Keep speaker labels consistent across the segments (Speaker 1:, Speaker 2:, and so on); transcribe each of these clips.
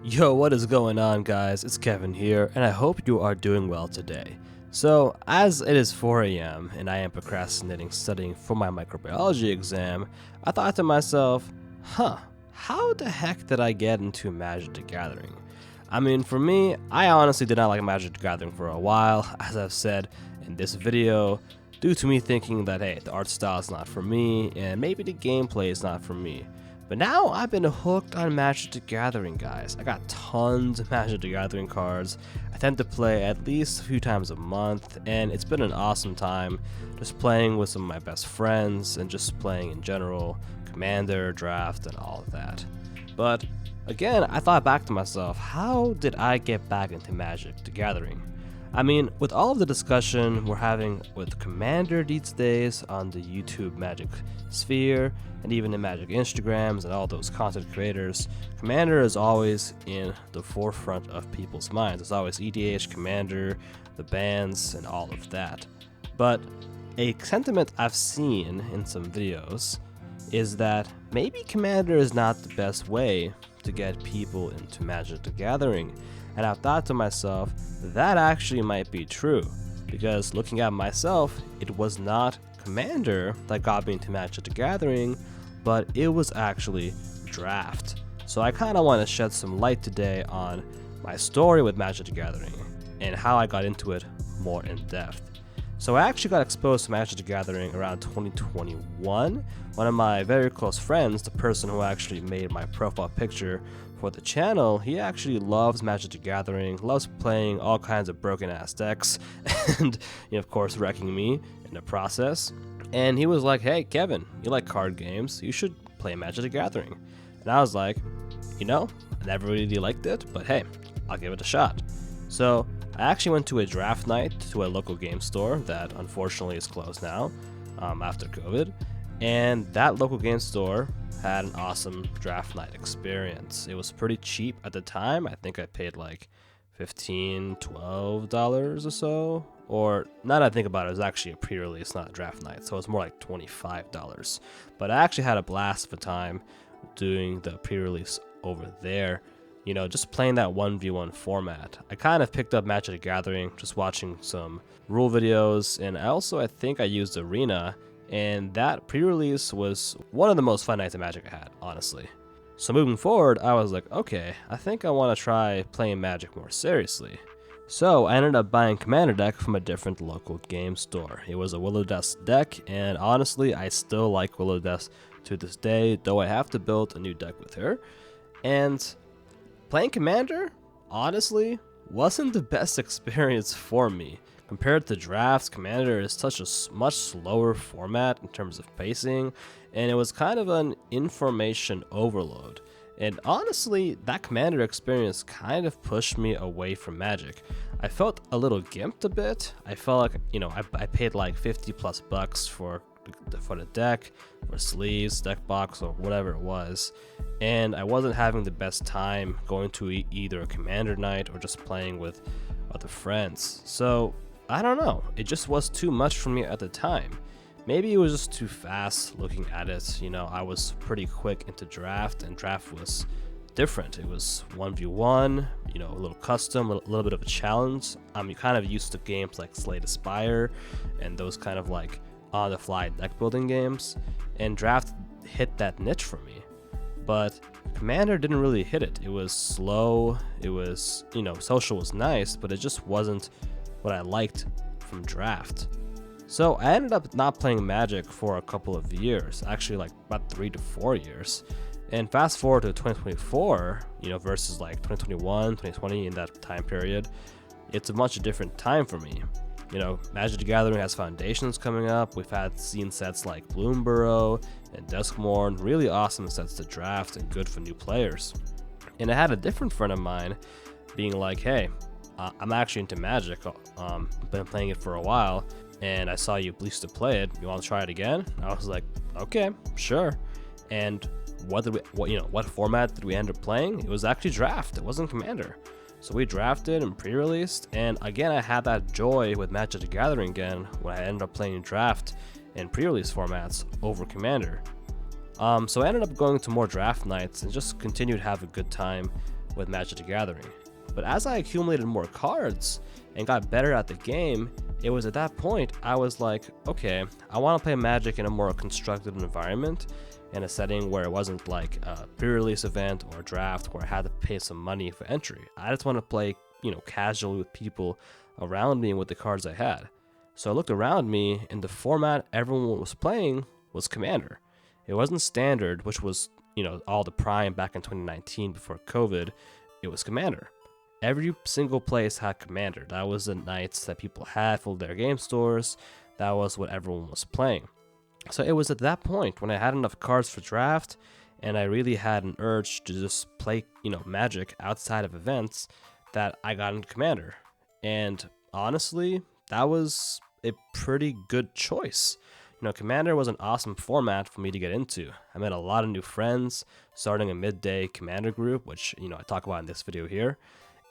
Speaker 1: Yo, what is going on, guys? It's Kevin here, and I hope you are doing well today. So, as it is 4 a.m. and I am procrastinating studying for my microbiology exam, I thought to myself, how the heck did I get into Magic the Gathering? I mean, for me, I honestly did not like Magic the Gathering for a while, as I've said in this video, due to me thinking that, hey, the art style is not for me, and maybe the gameplay is not for me. But now I've been hooked on Magic the Gathering, guys. I got tons of Magic the Gathering cards. I tend to play at least a few times a month, and it's been an awesome time just playing with some of my best friends and just playing in general, Commander, Draft, and all of that. But again, I thought back to myself, how did I get back into Magic the Gathering? I mean, with all of the discussion we're having with Commander these days on the YouTube Magic sphere, and even the Magic Instagrams and all those content creators, Commander is always in the forefront of people's minds. It's always EDH, Commander, the bans, and all of that. But a sentiment I've seen in some videos is that maybe Commander is not the best way to get people into Magic the Gathering. And I've thought to myself, that actually might be true, because looking at myself, it was not Commander that got me into Magic the Gathering, but it was actually Draft. So I kind of want to shed some light today on my story with Magic the Gathering and how I got into it more in depth. So I actually got exposed to Magic the Gathering around 2021. One of my very close friends, the person who actually made my profile picture for the channel, he actually loves Magic the Gathering, loves playing all kinds of broken ass decks, and of course wrecking me in the process. And he was like, hey Kevin, you like card games, you should play Magic the Gathering. And I was like, I never really liked it, but hey, I'll give it a shot. So I actually went to a draft night to a local game store that unfortunately is closed now after COVID, and that local game store had an awesome draft night experience. It was pretty cheap at the time. I think I paid like $15-12 or so. Or, now that I think about it, it was actually a pre-release, not a draft night, so it was more like $25. But I actually had a blast of a time doing the pre-release over there. Just playing that 1v1 format. I kind of picked up Magic the Gathering, just watching some rule videos, and I think I used Arena, and that pre-release was one of the most fun nights of Magic I had, honestly. So moving forward, I was like, okay, I think I want to try playing Magic more seriously. So I ended up buying Commander deck from a different local game store. It was a Willow Dust deck, and honestly, I still like Willow Dust to this day, though I have to build a new deck with her. And playing Commander, honestly, wasn't the best experience for me. Compared to drafts, Commander is such a much slower format in terms of pacing, and it was kind of an information overload. And honestly, that Commander experience kind of pushed me away from Magic. I felt a little gimped a bit. I felt like, I paid like 50 plus bucks for the deck, or sleeves, deck box, or whatever it was, and I wasn't having the best time going to either a Commander night or just playing with other friends. So I don't know, it just was too much for me at the time. Maybe it was just too fast looking at it. I was pretty quick into draft, and draft was different. It was 1v1, a little custom, a little bit of a challenge. I'm kind of used to games like Slay the Spire and those kind of like on the fly deck building games, and draft hit that niche for me. But Commander didn't really hit it. It was slow, it was, social was nice, but it just wasn't what I liked from draft. So I ended up not playing Magic for a couple of years, actually like about 3 to 4 years. And fast forward to 2024, versus like 2021, 2020, in that time period, it's a much different time for me. Magic the Gathering has Foundations coming up. We've seen sets like Bloomburrow and Duskmourn, really awesome sets to draft and good for new players. And I had a different friend of mine being like, hey, I'm actually into Magic, been playing it for a while, and I saw you used to play it. You want to try it again? I was like, okay, sure. And what format did we end up playing? It was actually draft. It wasn't Commander. So we drafted and pre-released, and again, I had that joy with Magic the Gathering again when I ended up playing draft and pre-release formats over Commander. So I ended up going to more draft nights and just continued to have a good time with Magic the Gathering. But as I accumulated more cards and got better at the game, it was at that point I was like, okay, I want to play Magic in a more constructed environment, in a setting where it wasn't like a pre-release event or a draft where I had to pay some money for entry. I just want to play, casually with people around me and with the cards I had. So I looked around me, and the format everyone was playing was Commander. It wasn't Standard, which was, all the prime back in 2019 before COVID. It was Commander. Every single place had Commander. That was the nights that people had for their game stores. That was what everyone was playing. So it was at that point when I had enough cards for draft, and I really had an urge to just play, Magic outside of events, that I got into Commander. And honestly, that was a pretty good choice. Commander was an awesome format for me to get into. I met a lot of new friends, starting a midday Commander group, which, I talk about in this video here.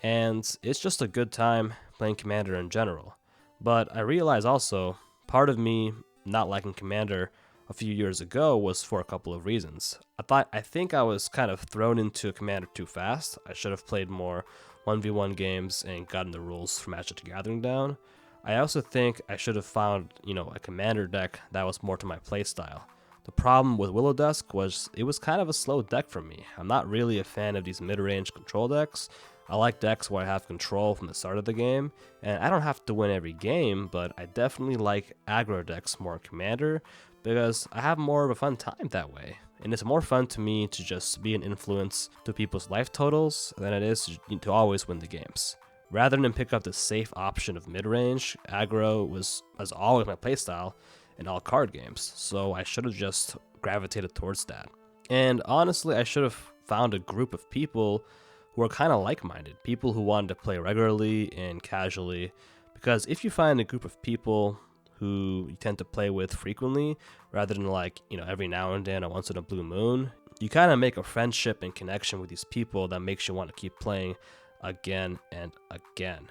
Speaker 1: And it's just a good time playing Commander in general. But I realized also, part of me not liking Commander a few years ago was for a couple of reasons. I think I was kind of thrown into Commander too fast. I should have played more 1v1 games and gotten the rules for Magic the Gathering down. I also think I should have found, a Commander deck that was more to my playstyle. The problem with Willow Dusk was it was kind of a slow deck for me. I'm not really a fan of these mid-range control decks. I like decks where I have control from the start of the game, and I don't have to win every game, but I definitely like aggro decks more in Commander because I have more of a fun time that way. And it's more fun to me to just be an influence to people's life totals than it is to always win the games. Rather than pick up the safe option of mid-range, aggro was always my playstyle in all card games, so I should have just gravitated towards that. And honestly, I should have found a group of people who are kind of like-minded, people who wanted to play regularly and casually, because if you find a group of people who you tend to play with frequently, rather than every now and then or once in a blue moon, you kind of make a friendship and connection with these people that makes you want to keep playing again and again.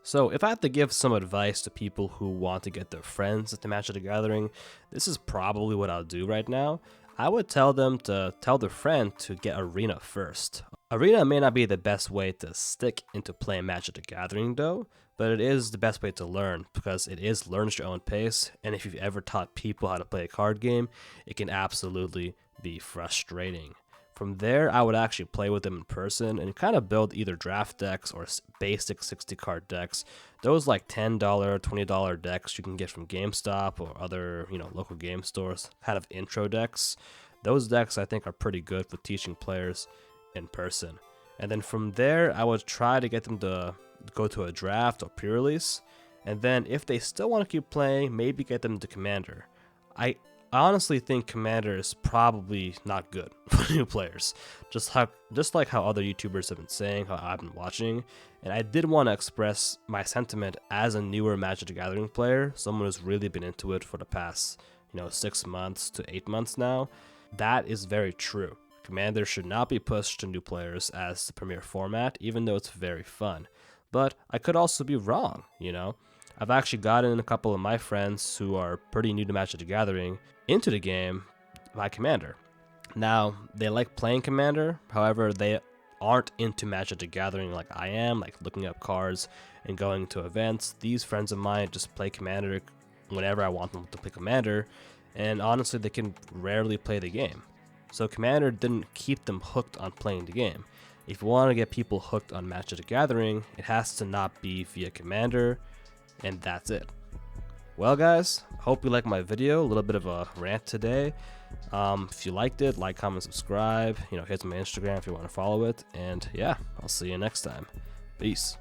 Speaker 1: So if I had to give some advice to people who want to get their friends at the Magic the Gathering, this is probably what I'll do right now. I would tell them to tell their friend to get Arena first. Arena may not be the best way to stick into playing Magic the Gathering though, but it is the best way to learn because it is learn at your own pace, and if you've ever taught people how to play a card game, it can absolutely be frustrating. From there, I would actually play with them in person and kind of build either draft decks or basic 60 card decks. Those like $10, $20 decks you can get from GameStop or other, local game stores, kind of intro decks. Those decks I think are pretty good for teaching players in person. And then from there, I would try to get them to go to a draft or pre-release. And then if they still want to keep playing, maybe get them to Commander. I honestly think Commander is probably not good for new players, just like how other YouTubers have been saying, how I've been watching. And I did want to express my sentiment as a newer Magic the Gathering player, someone who's really been into it for the past 6 months to 8 months now. That is very true. Commander should not be pushed to new players as the premier format, even though it's very fun. But I could also be wrong, I've actually gotten a couple of my friends who are pretty new to Magic the Gathering into the game by Commander. Now, they like playing Commander, however, they aren't into Magic the Gathering like I am, like looking up cards and going to events. These friends of mine just play Commander whenever I want them to play Commander, and honestly, they can rarely play the game. So Commander didn't keep them hooked on playing the game. If you want to get people hooked on Magic the Gathering, it has to not be via Commander, and that's it. Well guys, hope you liked my video, a little bit of a rant today. If you liked it, like, comment, subscribe, hit my Instagram if you want to follow it, and yeah, I'll see you next time. Peace.